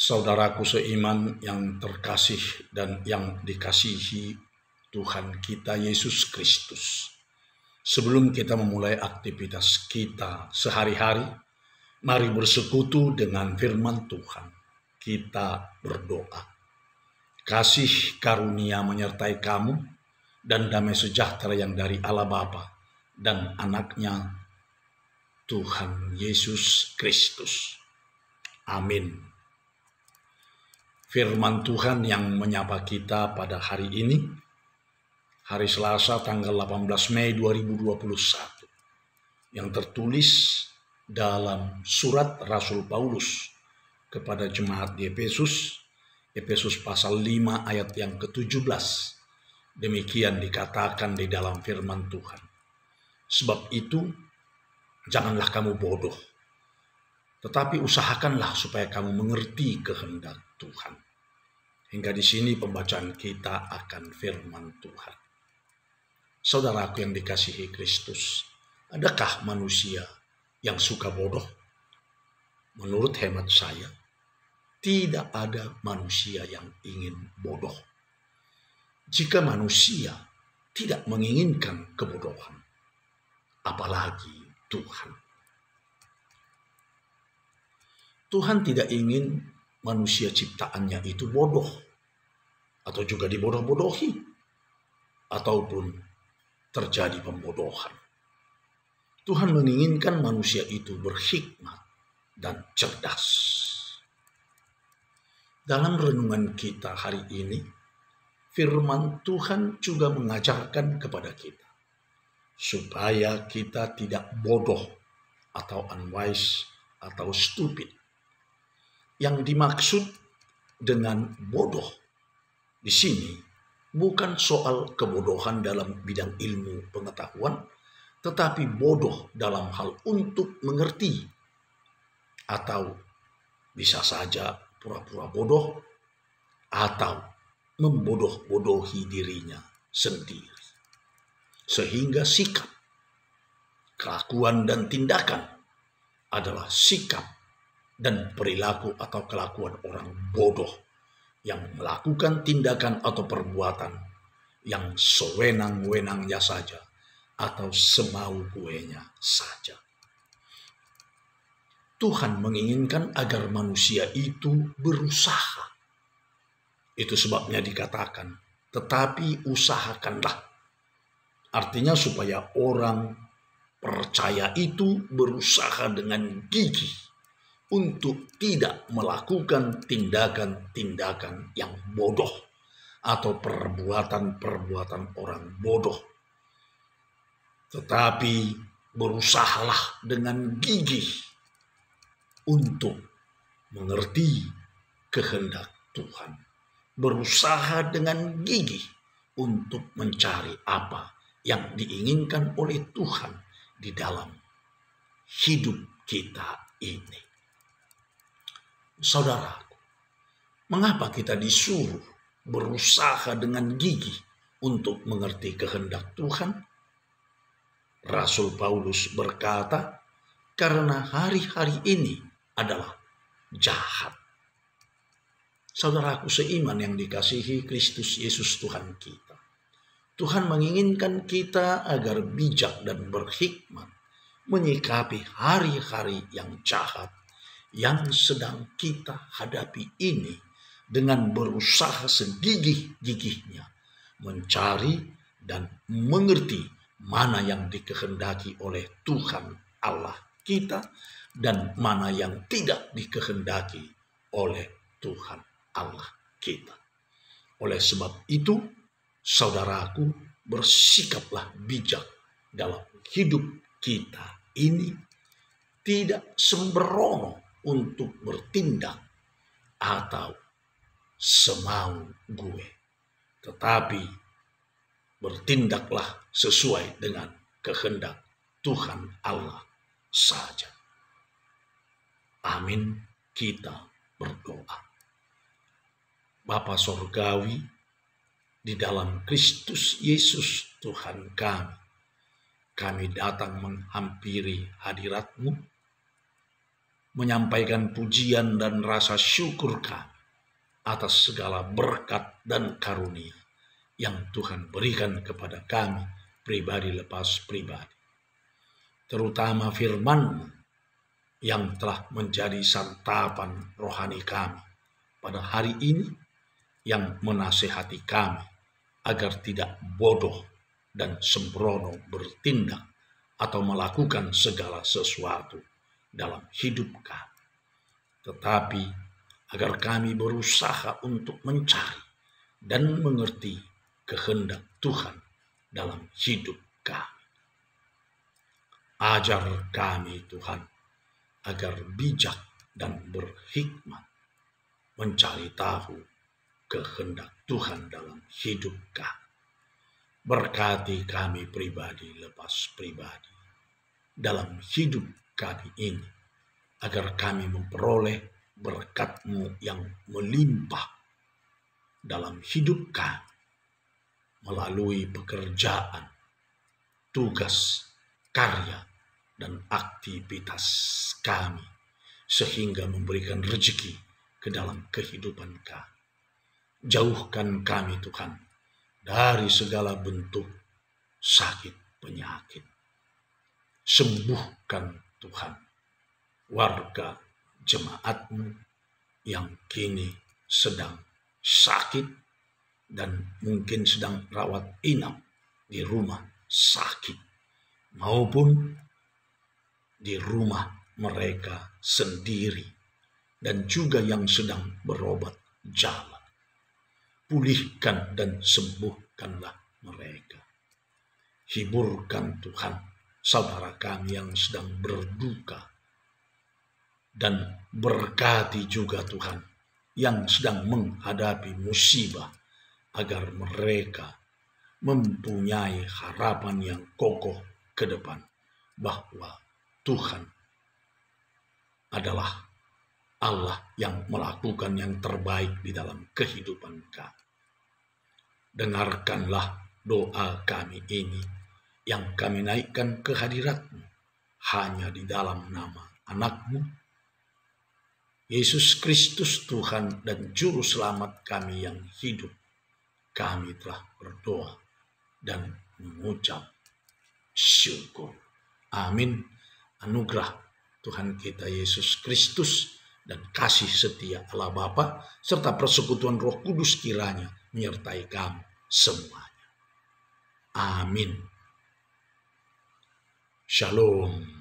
Saudaraku seiman yang terkasih dan yang dikasihi Tuhan kita Yesus Kristus. Sebelum kita memulai aktivitas kita sehari-hari, mari bersekutu dengan firman Tuhan. Kita berdoa. Kasih karunia menyertai kamu dan damai sejahtera yang dari Allah Bapa dan anaknya Tuhan Yesus Kristus. Amin. Firman Tuhan yang menyapa kita pada hari ini, hari Selasa tanggal 18 Mei 2021, yang tertulis dalam surat Rasul Paulus kepada jemaat di Efesus pasal 5 ayat yang ke-17. Demikian dikatakan di dalam firman Tuhan. Sebab itu, janganlah kamu bodoh, tetapi usahakanlah supaya kamu mengerti kehendak Tuhan. Hingga di sini pembacaan kita akan firman Tuhan. Saudaraku yang dikasihi Kristus, adakah manusia yang suka bodoh? Menurut hemat saya, tidak ada manusia yang ingin bodoh. Jika manusia tidak menginginkan kebodohan, apalagi Tuhan. Tuhan tidak ingin manusia ciptaannya itu bodoh, atau juga dibodoh-bodohi, ataupun terjadi pembodohan. Tuhan menginginkan manusia itu berhikmat dan cerdas. Dalam renungan kita hari ini, firman Tuhan juga mengajarkan kepada kita, supaya kita tidak bodoh atau unwise atau stupid. Yang dimaksud dengan bodoh di sini bukan soal kebodohan dalam bidang ilmu pengetahuan, tetapi bodoh dalam hal untuk mengerti, atau bisa saja pura-pura bodoh atau membodoh-bodohi dirinya sendiri. Sehingga sikap, kelakuan dan tindakan adalah sikap dan perilaku atau kelakuan orang bodoh yang melakukan tindakan atau perbuatan yang sewenang-wenangnya saja atau semau kuenya saja. Tuhan menginginkan agar manusia itu berusaha. Itu sebabnya dikatakan, tetapi usahakanlah. Artinya supaya orang percaya itu berusaha dengan gigih untuk tidak melakukan tindakan-tindakan yang bodoh atau perbuatan-perbuatan orang bodoh. Tetapi berusahalah dengan gigih untuk mengerti kehendak Tuhan. Berusaha dengan gigih untuk mencari apa yang diinginkan oleh Tuhan di dalam hidup kita ini. Saudaraku, mengapa kita disuruh berusaha dengan gigih untuk mengerti kehendak Tuhan? Rasul Paulus berkata, karena hari-hari ini adalah jahat. Saudaraku seiman yang dikasihi Kristus Yesus Tuhan kita. Tuhan menginginkan kita agar bijak dan berhikmat menyikapi hari-hari yang jahat yang sedang kita hadapi ini dengan berusaha segigih-gigihnya mencari dan mengerti mana yang dikehendaki oleh Tuhan Allah kita dan mana yang tidak dikehendaki oleh Tuhan Allah kita. Oleh sebab itu, saudaraku, bersikaplah bijak dalam hidup kita ini, tidak sembrono untuk bertindak atau semau gue, tetapi bertindaklah sesuai dengan kehendak Tuhan Allah saja. Amin. Kita berdoa. Bapa Sorgawi, di dalam Kristus Yesus Tuhan kami datang menghampiri hadirat-Mu menyampaikan pujian dan rasa syukur kami atas segala berkat dan karunia yang Tuhan berikan kepada kami pribadi lepas pribadi. Terutama firman yang telah menjadi santapan rohani kami pada hari ini, yang menasehati kami agar tidak bodoh dan sembrono bertindak atau melakukan segala sesuatu dalam hidup kami, tetapi agar kami berusaha untuk mencari dan mengerti kehendak Tuhan dalam hidup kami. Ajar kami Tuhan agar bijak dan berhikmat mencari tahu kehendak Tuhan dalam hidup kami. Berkati kami pribadi lepas pribadi dalam hidup kami ini, agar kami memperoleh berkat-Mu yang melimpah dalam hidup kami melalui pekerjaan, tugas, karya, dan aktivitas kami, sehingga memberikan rezeki ke dalam kehidupan kami. Jauhkan kami Tuhan dari segala bentuk sakit penyakit. Sembuhkan Tuhan warga jemaat-Mu yang kini sedang sakit dan mungkin sedang rawat inap di rumah sakit maupun di rumah mereka sendiri, dan juga yang sedang berobat jalan. Pulihkan dan sembuhkanlah mereka. Hiburkan Tuhan saudara kami yang sedang berduka, dan berkati juga Tuhan yang sedang menghadapi musibah, agar mereka mempunyai harapan yang kokoh ke depan bahwa Tuhan adalah Allah yang melakukan yang terbaik di dalam kehidupan kami. Dengarkanlah doa kami ini yang kami naikkan ke hadirat-Mu hanya di dalam nama anak-Mu, Yesus Kristus Tuhan dan Juru Selamat kami yang hidup. Kami telah berdoa dan mengucap syukur. Amin. Anugerah Tuhan kita Yesus Kristus dan kasih setia Allah Bapa serta persekutuan Roh Kudus kiranya menyertai kamu semuanya. Amin. Shalom.